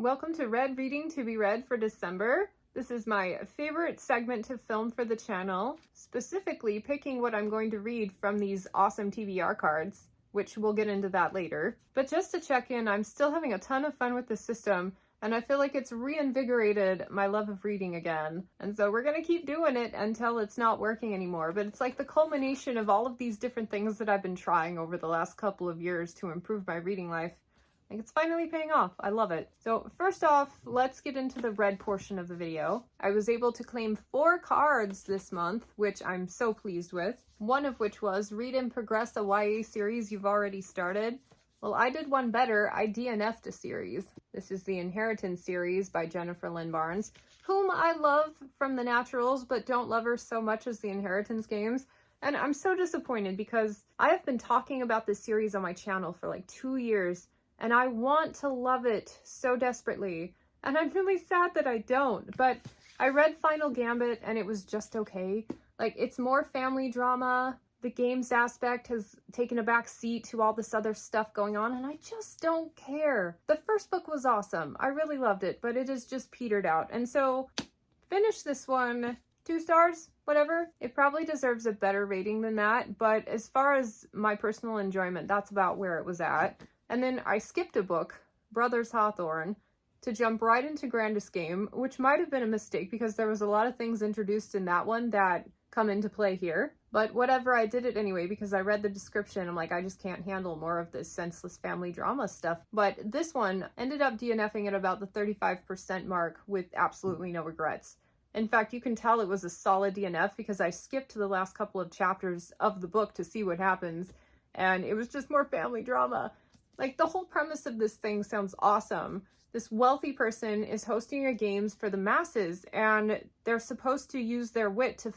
Welcome to Read Reading to be read for December. This is my favorite segment to film for the channel, specifically picking what I'm going to read from these awesome TBR cards, which we'll get into that later. But just to check in, I'm still having a ton of fun with the system, and I feel like it's reinvigorated my love of reading again. And so we're gonna keep doing it until it's not working anymore. But it's like the culmination of all of these different things that I've been trying over the last couple of years to improve my reading life. Like, it's finally paying off. I love it. So first off, let's get into the read portion of the video. I was able to claim 4 cards this month, which I'm so pleased with. One of which was read and progress a YA series you've already started. Well, I did one better. I DNF'd a series. This is the Inheritance series by Jennifer Lynn Barnes, whom I love from the Naturals, but don't love her so much as the Inheritance games. And I'm so disappointed because I have been talking about this series on my channel for like 2 years, and I want to love it so desperately. And I'm really sad that I don't, but I read Final Gambit and it was just okay. Like, it's more family drama. The games aspect has taken a back seat to all this other stuff going on, and I just don't care. The first book was awesome. I really loved it, but it has just petered out. And so, finish this one. 2 stars, whatever. It probably deserves a better rating than that, but as far as my personal enjoyment, that's about where it was at. And then I skipped a book, Brothers Hawthorne, to jump right into Grandest Game, which might have been a mistake because there was a lot of things introduced in that one that come into play here. But whatever, I did it anyway because I read the description. I'm like, I just can't handle more of this senseless family drama stuff. But this one ended up DNFing at about the 35% mark with absolutely no regrets. In fact, you can tell it was a solid DNF because I skipped the last couple of chapters of the book to see what happens, and it was just more family drama. Like, the whole premise of this thing sounds awesome. This wealthy person is hosting a games for the masses, and they're supposed to use their wit to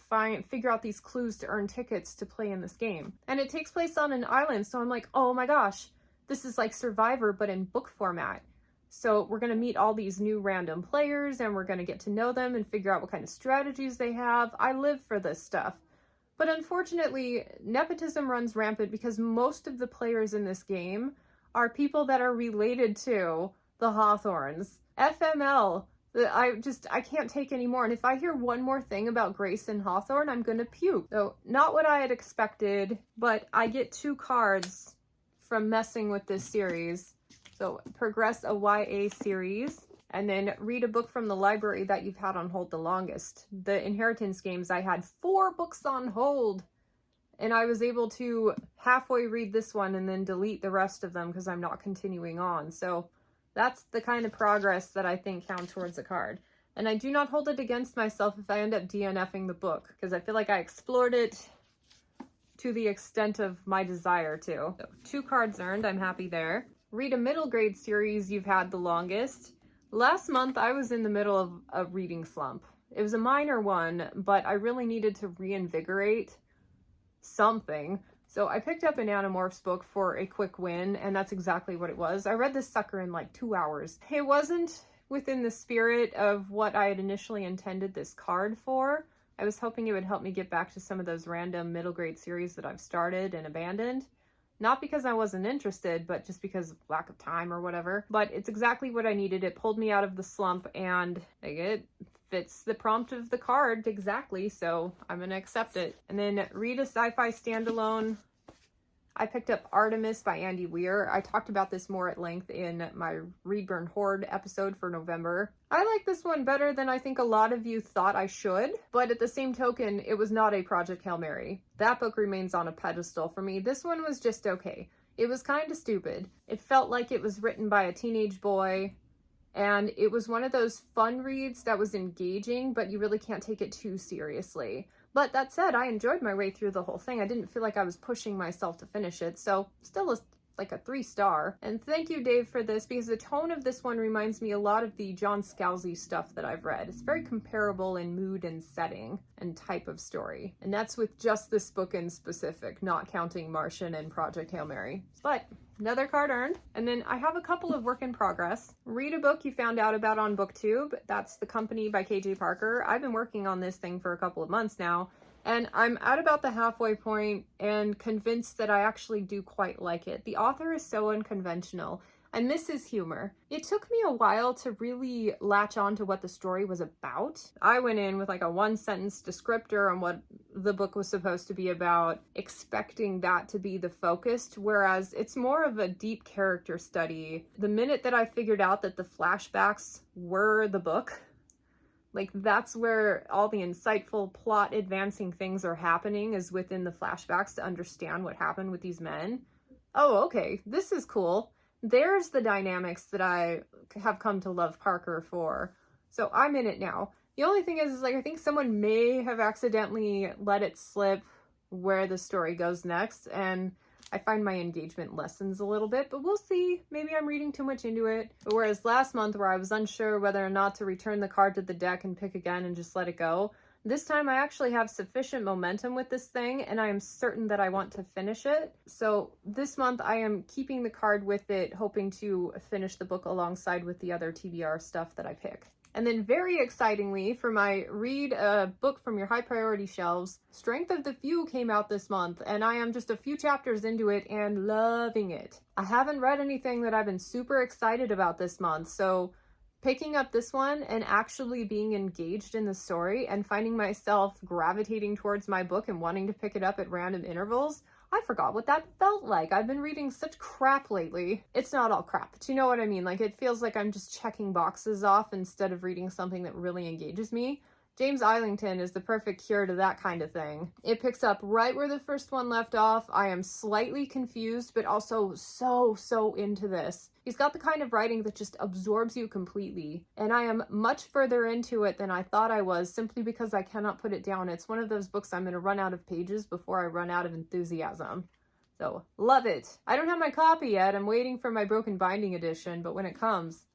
figure out these clues to earn tickets to play in this game. And it takes place on an island, so I'm like, oh my gosh, this is like Survivor, but in book format. So we're going to meet all these new random players, and we're going to get to know them and figure out what kind of strategies they have. I live for this stuff. But unfortunately, nepotism runs rampant because most of the players in this game are people that are related to the Hawthorns. FML. I can't take anymore. And if I hear one more thing about Grace and Hawthorne, I'm gonna puke. So, not what I had expected, but I get 2 cards from messing with this series. So, progress a YA series, and then read a book from the library that you've had on hold the longest. The Inheritance games, I had 4 books on hold. And I was able to halfway read this one and then delete the rest of them because I'm not continuing on. So that's the kind of progress that I think count towards a card. And I do not hold it against myself if I end up DNFing the book, because I feel like I explored it to the extent of my desire to. So 2 cards earned, I'm happy there. Read a middle grade series you've had the longest. Last month I was in the middle of a reading slump. It was a minor one, but I really needed to reinvigorate something. So I picked up an Animorphs book for a quick win, and that's exactly what it was. I read this sucker in like 2 hours. It wasn't within the spirit of what I had initially intended this card for. I was hoping it would help me get back to some of those random middle grade series that I've started and abandoned. Not because I wasn't interested, but just because of lack of time or whatever. But it's exactly what I needed. It pulled me out of the slump, and it fits the prompt of the card exactly, so I'm gonna accept it. And then read a sci-fi standalone. I picked up Artemis by Andy Weir. I talked about this more at length in my Read Burn Hoard episode for November. I like this one better than I think a lot of you thought I should, but at the same token, it was not a Project Hail Mary. That book remains on a pedestal for me. This one was just okay. It was kind of stupid. It felt like it was written by a teenage boy, and it was one of those fun reads that was engaging, but you really can't take it too seriously. But that said, I enjoyed my way through the whole thing. I didn't feel like I was pushing myself to finish it, so still like a 3-star. And thank you, Dave, for this, because the tone of this one reminds me a lot of the John Scalzi stuff that I've read. It's very comparable in mood and setting and type of story. And that's with just this book in specific, not counting Martian and Project Hail Mary. But another card earned. And then I have a couple of work in progress. Read a book you found out about on BookTube. That's The Company by KJ Parker. I've been working on this thing for a couple of months now, and I'm at about the halfway point and convinced that I actually do quite like it. The author is so unconventional. I miss his humor. It took me a while to really latch on to what the story was about. I went in with like a one-sentence descriptor on what the book was supposed to be about, expecting that to be the focus, whereas it's more of a deep character study. The minute that I figured out that the flashbacks were the book, like that's where all the insightful plot advancing things are happening, is within the flashbacks to understand what happened with these men. Oh, okay, this is cool. There's the dynamics that I have come to love Parker for. So I'm in it now. The only thing is like, I think someone may have accidentally let it slip where the story goes next, and I find my engagement lessens a little bit, but we'll see. Maybe I'm reading too much into it. Whereas last month, where I was unsure whether or not to return the card to the deck and pick again and just let it go, this time I actually have sufficient momentum with this thing, and I am certain that I want to finish it. So this month I am keeping the card with it, hoping to finish the book alongside with the other TBR stuff that I pick. And then very excitingly, for my read a book from your high priority shelves, Strength of the Few came out this month, and I am just a few chapters into it and loving it. I haven't read anything that I've been super excited about this month, so picking up this one and actually being engaged in the story and finding myself gravitating towards my book and wanting to pick it up at random intervals, I forgot what that felt like. I've been reading such crap lately. It's not all crap, but you know what I mean? Like, it feels like I'm just checking boxes off instead of reading something that really engages me. James Islington is the perfect cure to that kind of thing. It picks up right where the first one left off. I am slightly confused, but also so into this. He's got the kind of writing that just absorbs you completely, and I am much further into it than I thought I was, simply because I cannot put it down. It's one of those books I'm going to run out of pages before I run out of enthusiasm. So, love it. I don't have my copy yet. I'm waiting for my broken binding edition, but when it comes,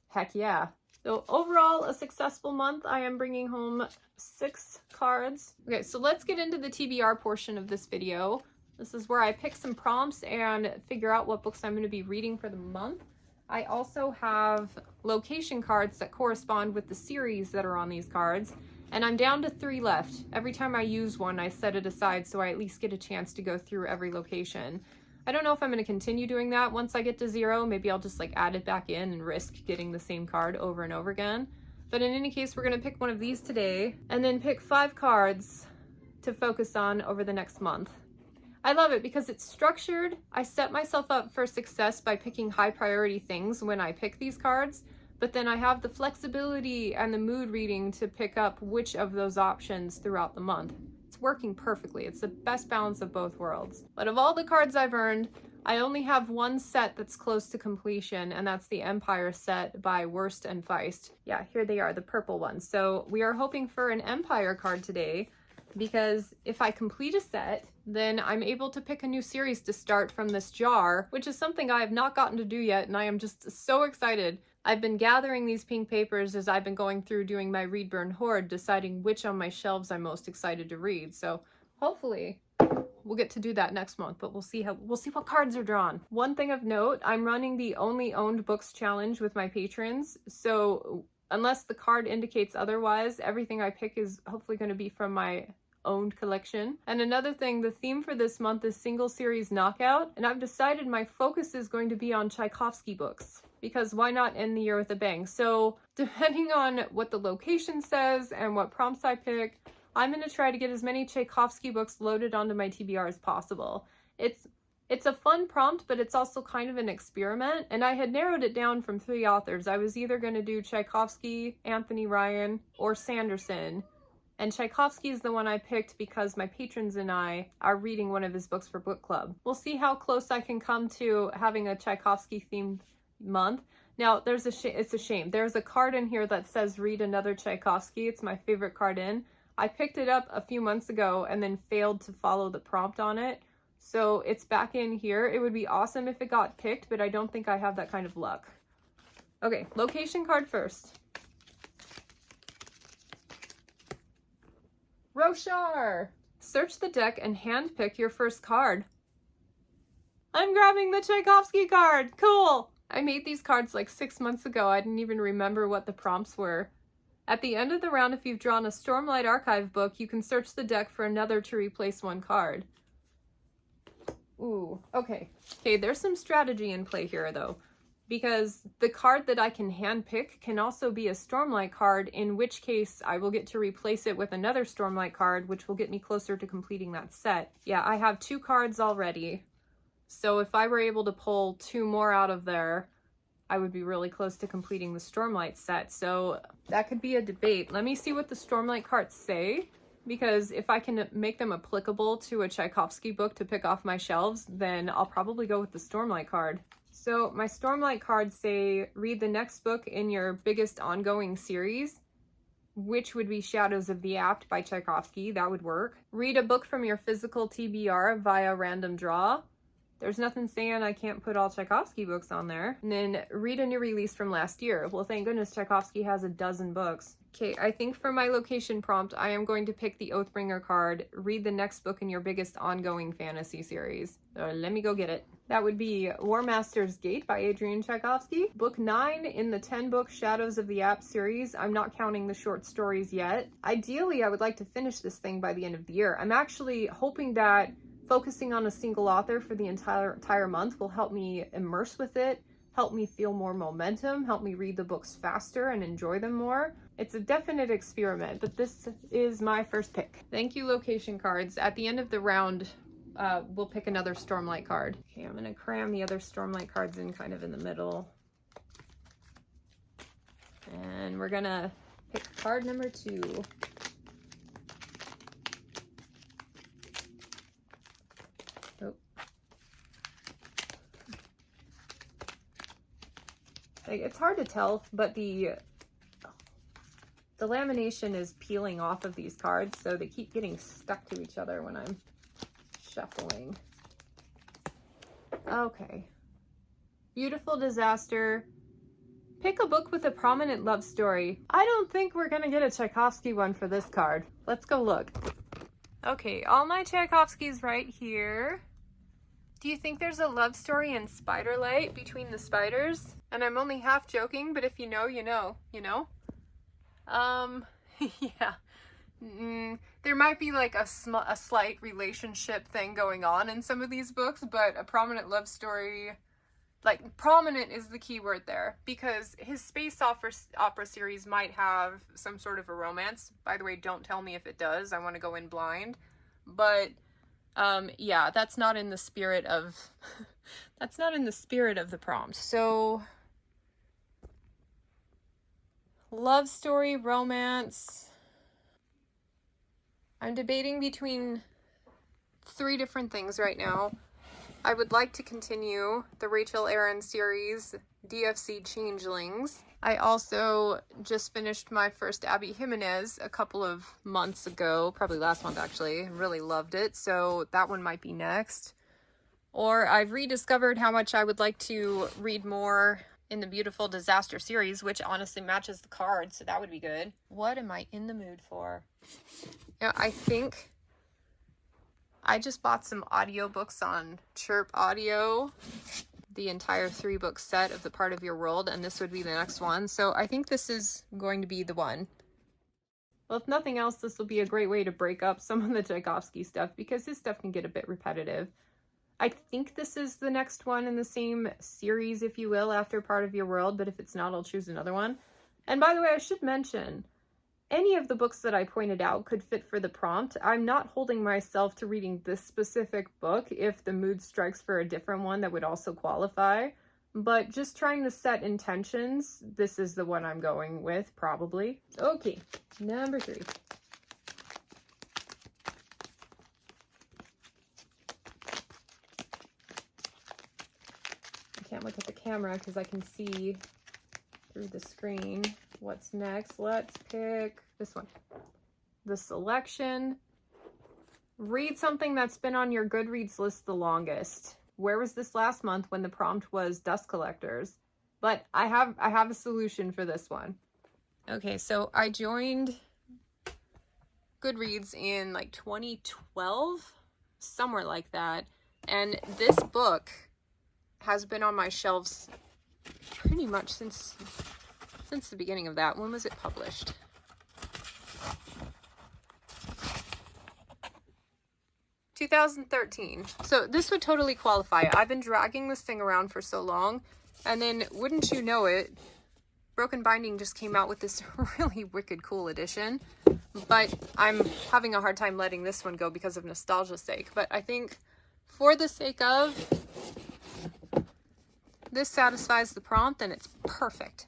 heck yeah. So overall, a successful month. I am bringing home 6 cards. Okay, so let's get into the TBR portion of this video. This is where I pick some prompts and figure out what books I'm going to be reading for the month. I also have location cards that correspond with the series that are on these cards, and I'm down to 3 left. Every time I use one, I set it aside so I at least get a chance to go through every location. I don't know if I'm going to continue doing that once I get to 0. Maybe I'll just like add it back in and risk getting the same card over and over again. But in any case, we're going to pick one of these today and then pick 5 cards to focus on over the next month. I love it because it's structured. I set myself up for success by picking high priority things when I pick these cards, but then I have the flexibility and the mood reading to pick up which of those options throughout the month. Working perfectly. It's the best balance of both worlds. But of all the cards I've earned, I only have one set that's close to completion, and that's the Empire set by Wurst and Feist. Yeah, here they are, the purple ones. So we are hoping for an Empire card today, because if I complete a set, then I'm able to pick a new series to start from this jar, which is something I have not gotten to do yet, and I am just so excited. I've been gathering these pink papers as I've been going through doing my Read Burn Hoard, deciding which on my shelves I'm most excited to read. So hopefully we'll get to do that next month, but we'll see what cards are drawn. One thing of note, I'm running the Only Owned Books challenge with my patrons. So unless the card indicates otherwise, everything I pick is hopefully going to be from my owned collection. And another thing, the theme for this month is single series knockout, and I've decided my focus is going to be on Tchaikovsky books, because why not end the year with a bang? So depending on what the location says and what prompts I pick, I'm going to try to get as many Tchaikovsky books loaded onto my TBR as possible. It's a fun prompt, but it's also kind of an experiment, and I had narrowed it down from 3 authors. I was either going to do Tchaikovsky, Anthony Ryan, or Sanderson. And Tchaikovsky is the one I picked because my patrons and I are reading one of his books for book club. We'll see how close I can come to having a Tchaikovsky themed month. Now, it's a shame. There's a card in here that says read another Tchaikovsky. It's my favorite card in. I picked it up a few months ago and then failed to follow the prompt on it. So it's back in here. It would be awesome if it got picked, but I don't think I have that kind of luck. Okay, location card first. Roshar! Search the deck and handpick your first card. I'm grabbing the Tchaikovsky card! Cool! I made these cards like 6 months ago. I didn't even remember what the prompts were. At the end of the round, if you've drawn a Stormlight Archive book, you can search the deck for another to replace one card. Ooh, okay. Okay, there's some strategy in play here, though. because the card that I can handpick can also be a Stormlight card, in which case I will get to replace it with another Stormlight card, which will get me closer to completing that set. Yeah, I have 2 cards already, so if I were able to pull 2 more out of there, I would be really close to completing the Stormlight set. So that could be a debate. Let me see what the Stormlight cards say, because if I can make them applicable to a Tchaikovsky book to pick off my shelves, then I'll probably go with the Stormlight card. So my Stormlight cards say, read the next book in your biggest ongoing series, which would be Shadows of the Apt by Tchaikovsky. That would work. Read a book from your physical TBR via random draw. There's nothing saying I can't put all Tchaikovsky books on there. And then read a new release from last year. Well, thank goodness Tchaikovsky has a dozen books. Okay, I think for my location prompt, I am going to pick the Oathbringer card. Read the next book in your biggest ongoing fantasy series. Let me go get it. That would be War Master's Gate by Adrian Tchaikovsky. Book 9 in the 10-book Shadows of the Apt series. I'm not counting the short stories yet. Ideally, I would like to finish this thing by the end of the year. I'm actually hoping that focusing on a single author for the entire month will help me immerse with it, help me feel more momentum, help me read the books faster and enjoy them more. It's a definite experiment, but this is my first pick. Thank you, location cards. At the end of the round, we'll pick another Stormlight card. Okay, I'm gonna cram the other Stormlight cards in kind of in the middle. And we're gonna pick card number 2. It's hard to tell, but the lamination is peeling off of these cards, so they keep getting stuck to each other when I'm shuffling. Okay. Beautiful Disaster. Pick a book with a prominent love story. I don't think we're gonna get a Tchaikovsky one for this card. Let's go look. Okay, all my Tchaikovskys right here. Do you think there's a love story in Spiderlight between the spiders? And I'm only half joking, but if you know, you know, you know? Yeah. There might be like a slight relationship thing going on in some of these books, but a prominent love story, like prominent is the key word there, because his space opera series might have some sort of a romance. By the way, don't tell me if it does. I want to go in blind. But yeah, that's not in the spirit of that's not in the spirit of the prompt. So love story, romance. I'm debating between 3 different things right now. I would like to continue the Rachel Aaron series, DFC Changelings. I also just finished my first Abby Jimenez a couple of months ago, probably last month actually. Really loved it, so that one might be next. Or I've rediscovered how much I would like to read more in the Beautiful Disaster series, which honestly matches the card, so that would be good. What am I in the mood for? Yeah, I think I just bought some audiobooks on Chirp Audio, the entire 3-book set of The Part of Your World, and this would be the next one. So I think this is going to be the one. Well, if nothing else, this will be a great way to break up some of the Tchaikovsky stuff, because his stuff can get a bit repetitive. I think this is the next one in the same series, if you will, after Part of Your World, but if it's not, I'll choose another one. And by the way, I should mention, any of the books that I pointed out could fit for the prompt. I'm not holding myself to reading this specific book if the mood strikes for a different one that would also qualify. But just trying to set intentions, this is the one I'm going with, probably. Okay, number 3. I can't look at the camera because I can see through the screen. What's next? Let's pick this one. The Selection. Read something that's been on your Goodreads list the longest. Where was this last month when the prompt was Dust Collectors? But I have a solution for this one. Okay, so I joined Goodreads in like 2012, somewhere like that. And this book has been on my shelves pretty much since the beginning of that. When was it published? (2013). So this would totally qualify. I've been dragging this thing around for so long. And then, wouldn't you know it, Broken Binding just came out with this really wicked cool edition. But I'm having a hard time letting this one go because of nostalgia's sake. But I think for the sake of, this satisfies the prompt and it's perfect.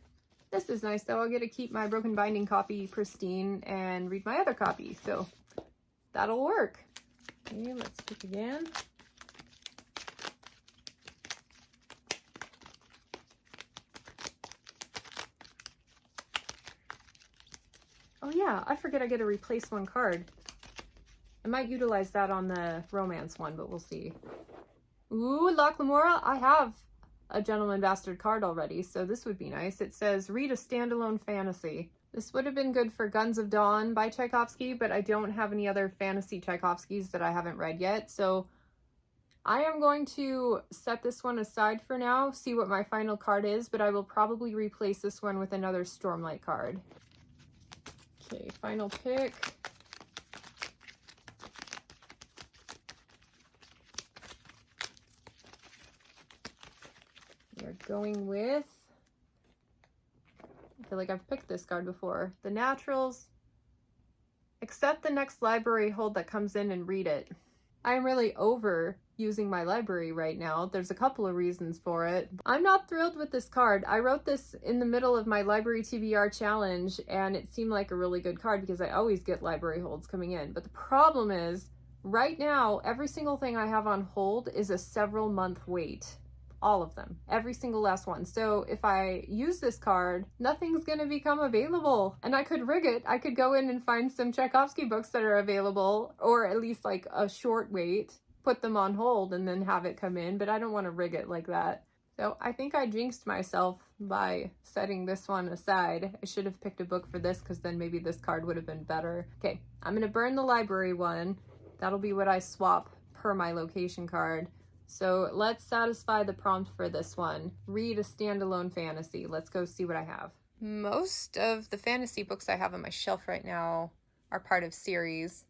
This is nice though. I'll get to keep my Broken Binding copy pristine and read my other copy. So that'll work. Okay, let's pick again. Oh yeah, I forget I get to replace one card. I might utilize that on the romance one, but we'll see. Ooh, Loch Lamora, I have a Gentleman Bastard card already, so this would be nice. It says, read a standalone fantasy. This would have been good for Guns of Dawn by Tchaikovsky, but I don't have any other fantasy Tchaikovskys that I haven't read yet, so I am going to set this one aside for now, see what my final card is, but I will probably replace this one with another Stormlight card. Okay, final pick. We're going with, I feel like I've picked this card before, The Naturals. Accept the next library hold that comes in and read it. I am really over using my library right now. There's a couple of reasons for it. I'm not thrilled with this card. I wrote this in the middle of my library TBR challenge and it seemed like a really good card because I always get library holds coming in. But the problem is, right now, every single thing I have on hold is a several month wait. All of them. Every single last one. So if I use this card, nothing's going to become available. And I could rig it. I could go in and find some Tchaikovsky books that are available, or at least like a short wait, put them on hold and then have it come in, but I don't want to rig it like that. So I think I jinxed myself by setting this one aside. I should have picked a book for this because then maybe this card would have been better. Okay, I'm going to burn the library one. That'll be what I swap per my location card. So let's satisfy the prompt for this one. Read a standalone fantasy. Let's go see what I have. Most of the fantasy books I have on my shelf right now are part of series.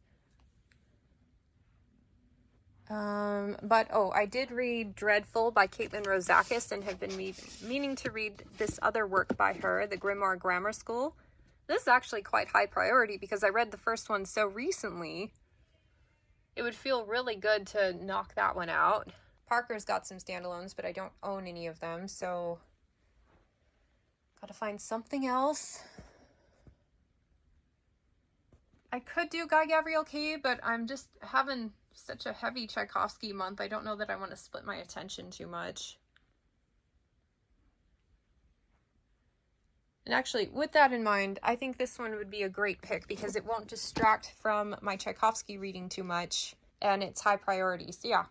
But I did read Dreadful by Caitlin Rozakis and have been meaning to read this other work by her, The Grimoire Grammar School. This is actually quite high priority because I read the first one so recently. It would feel really good to knock that one out. Parker's got some standalones, but I don't own any of them, so gotta find something else. I could do Guy Gavriel Kay, but I'm just having such a heavy Tchaikovsky month. I don't know that I want to split my attention too much. And actually, with that in mind, I think this one would be a great pick because it won't distract from my Tchaikovsky reading too much, and it's high priority. So yeah,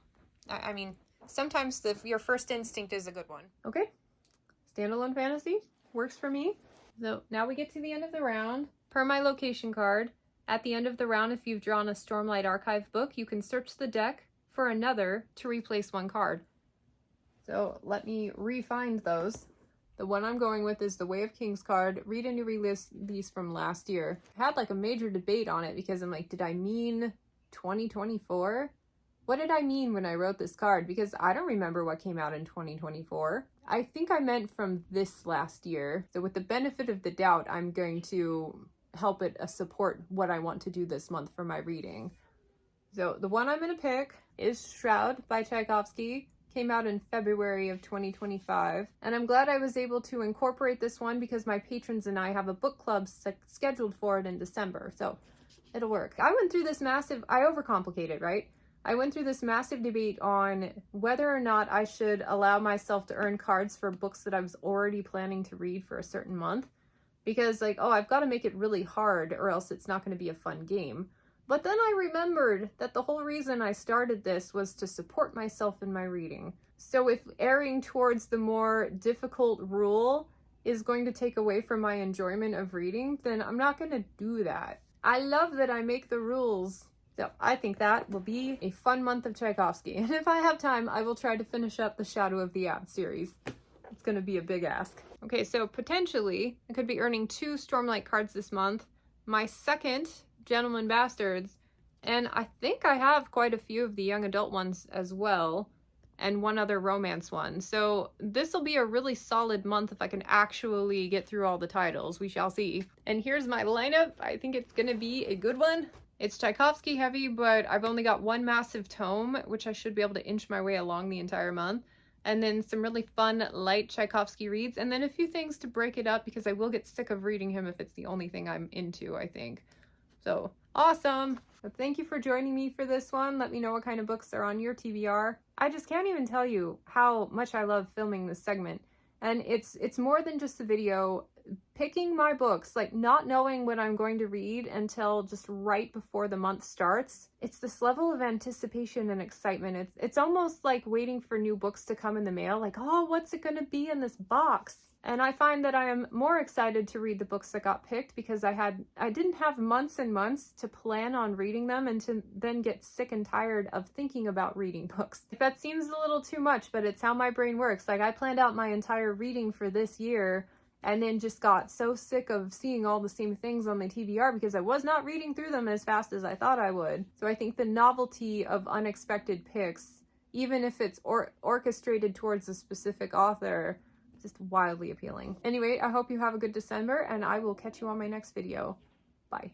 I mean, sometimes your first instinct is a good one. Okay, standalone fantasy works for me. So now we get to the end of the round. Per my location card, at the end of the round, if you've drawn a Stormlight Archive book, you can search the deck for another to replace one card. So let me re-find those. The one I'm going with is the Way of Kings card. Read a new release from last year. I had like a major debate on it because I'm like, did I mean 2024? What did I mean when I wrote this card? Because I don't remember what came out in 2024. I think I meant from this last year. So with the benefit of the doubt, I'm going to help it support what I want to do this month for my reading. So the one I'm going to pick is Shroud by Tchaikovsky. Came out in February of 2025. And I'm glad I was able to incorporate this one because my patrons and I have a book club scheduled for it in December. So it'll work. I went through this massive, I overcomplicated, right? I went through this massive debate on whether or not I should allow myself to earn cards for books that I was already planning to read for a certain month. Because like, oh, I've got to make it really hard or else it's not going to be a fun game. But then I remembered that the whole reason I started this was to support myself in my reading. So if erring towards the more difficult rule is going to take away from my enjoyment of reading, then I'm not going to do that. I love that I make the rules. So I think that will be a fun month of Tchaikovsky. And if I have time, I will try to finish up the Shadow of the Ab series. It's going to be a big ask. Okay, so potentially I could be earning 2 Stormlight cards this month. My second Gentleman Bastards, and I think I have quite a few of the young adult ones as well. and one other romance one. So this will be a really solid month if I can actually get through all the titles. We shall see. And here's my lineup. I think it's gonna be a good one. It's Tchaikovsky heavy, but I've only got one massive tome, which I should be able to inch my way along the entire month. And then some really fun, light Tchaikovsky reads, and then a few things to break it up because I will get sick of reading him if it's the only thing I'm into, I think. So, awesome! But thank you for joining me for this one. Let me know what kind of books are on your TBR. I just can't even tell you how much I love filming this segment. And it's more than just a video. Picking my books, like not knowing what I'm going to read until just right before the month starts. It's this level of anticipation and excitement. It's almost like waiting for new books to come in the mail. Like, oh, what's it going to be in this box? And I find that I am more excited to read the books that got picked because I didn't have months and months to plan on reading them and to then get sick and tired of thinking about reading books. That seems a little too much, but it's how my brain works. Like I planned out my entire reading for this year and then just got so sick of seeing all the same things on the TBR because I was not reading through them as fast as I thought I would. So I think the novelty of unexpected picks, even if it's orchestrated towards a specific author, just wildly appealing. Anyway, I hope you have a good December, and I will catch you on my next video. Bye.